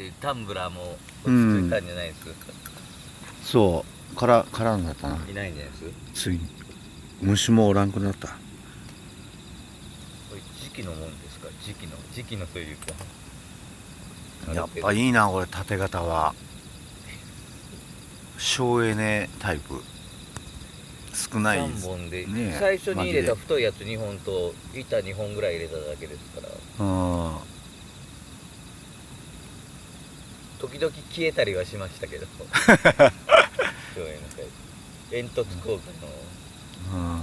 ってタンブラーも落ち着いたんじゃないですか、そうからんかったな。いないんじゃないですついに虫もおらんくなった。これ時期のもんですか、時期のというかやっぱいいなこれ縦型は。省エネタイプ少ない3本で、ね。最初に入れた太いやつ2本と板2本ぐらい入れただけですから、時々消えたりはしましたけど省エネタイプ煙突効果の